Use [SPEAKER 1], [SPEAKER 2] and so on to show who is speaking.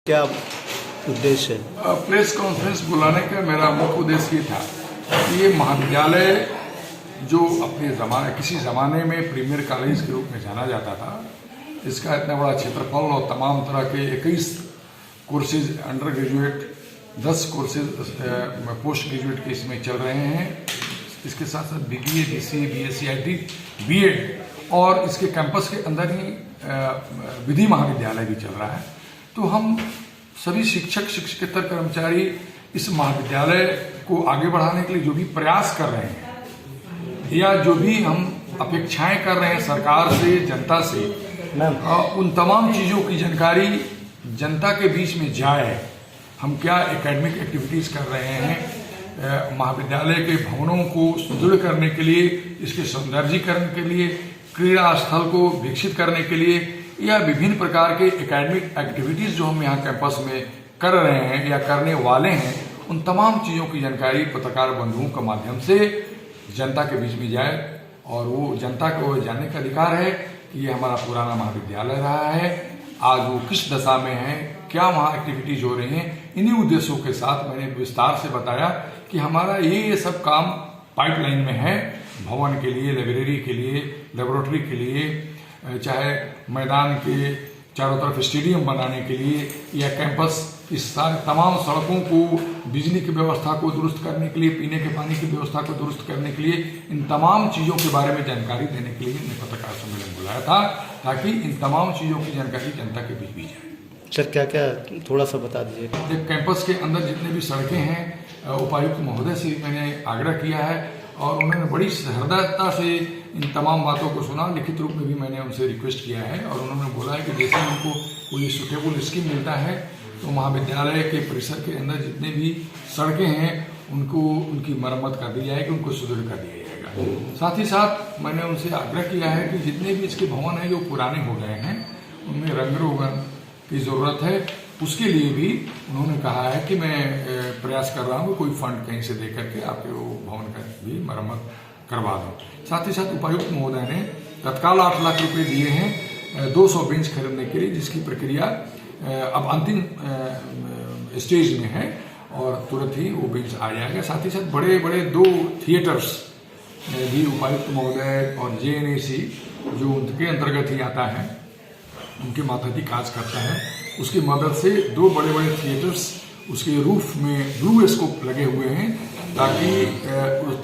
[SPEAKER 1] क्या उद्देश्य है?
[SPEAKER 2] प्रेस कॉन्फ्रेंस बुलाने का मेरा मुख्य उद्देश्य ये था कि ये महाविद्यालय जो अपने किसी ज़माने में प्रीमियर कॉलेज के रूप में जाना जाता था, इसका इतना बड़ा क्षेत्रफल और तमाम तरह के 21 courses under graduate, 10 courses post graduate के इसमें चल रहे हैं। इसके साथ साथ BBA, BCA, BSc, IT, B.Ed और इसके कैंपस के अंदर ही विधि महाविद्यालय भी चल रहा है। तो हम सभी शिक्षक शिक्षकेतर कर्मचारी इस महाविद्यालय को आगे बढ़ाने के लिए जो भी प्रयास कर रहे हैं या जो भी हम अपेक्षाएं कर रहे हैं सरकार से, जनता से, उन तमाम चीज़ों की जानकारी जनता के बीच में जाए। हम क्या एकेडमिक एक्टिविटीज़ कर रहे हैं, महाविद्यालय के भवनों को सुदृढ़ करने के लिए, इसके सौंदर्यीकरण के लिए, क्रीड़ा स्थल को विकसित करने के लिए या विभिन्न प्रकार के एकेडमिक एक्टिविटीज़ जो हम यहाँ कैंपस में कर रहे हैं या करने वाले हैं, उन तमाम चीज़ों की जानकारी पत्रकार बंधुओं के माध्यम से जनता के बीच में जाए। और वो जनता को जानने का अधिकार है कि ये हमारा पुराना महाविद्यालय रहा है, आज वो किस दशा में है, क्या वहाँ एक्टिविटीज़ हो रही हैं। इन्हीं उद्देश्यों के साथ मैंने विस्तार से बताया कि हमारा ये सब काम पाइपलाइन में है। भवन के लिए, लाइब्रेरी के लिए, लेबोरेटरी के लिए, चाहे मैदान के चारों तरफ स्टेडियम बनाने के लिए या कैंपस की सारी तमाम सड़कों को, बिजली की व्यवस्था को दुरुस्त करने के लिए, पीने के पानी की व्यवस्था को दुरुस्त करने के लिए, इन तमाम चीज़ों के बारे में जानकारी देने के लिए मैंने पत्रकार सम्मेलन बुलाया था, ताकि इन तमाम चीज़ों की जानकारी जनता के बीच भी जाए।
[SPEAKER 1] सर क्या क्या थोड़ा सा बता दीजिए।
[SPEAKER 2] कैंपस के अंदर जितने भी सड़कें हैं, उपायुक्त महोदय से मैंने आग्रह किया है और उन्होंने बड़ी सहृदयता से इन तमाम बातों को सुना। लिखित रूप में भी मैंने उनसे रिक्वेस्ट किया है और उन्होंने बोला है कि जैसे उनको कोई सूटेबल स्कीम मिलता है तो महाविद्यालय के परिसर के अंदर जितने भी सड़कें हैं उनको उनकी मरम्मत कर दी जाएगी, उनको सुदृढ़ कर दिया जाएगा। साथ ही साथ मैंने उनसे आग्रह किया है कि जितने भी इसके भवन हैं जो पुराने हो गए हैं, उनमें रंग रोगन की ज़रूरत है। उसके लिए भी उन्होंने कहा है कि मैं प्रयास कर रहा हूँ कि कोई फंड कहीं से दे करके आपके वो भवन का भी मरम्मत करवा दूँ। साथ ही साथ उपायुक्त महोदय ने तत्काल 8 लाख रुपए दिए हैं 200 बेंच खरीदने के लिए, जिसकी प्रक्रिया अब अंतिम स्टेज में है और तुरंत ही वो बेंच आ जाएगा। साथ ही साथ बड़े बड़े 2 थिएटर्स भी उपायुक्त महोदय और JNAC जो उनके अंतर्गत ही आता है, उनके मातहती काज करता है, उसकी मदद से 2 बड़े बड़े थिएटर्स उसके रूफ में ब्लू स्कोप लगे हुए हैं, ताकि उस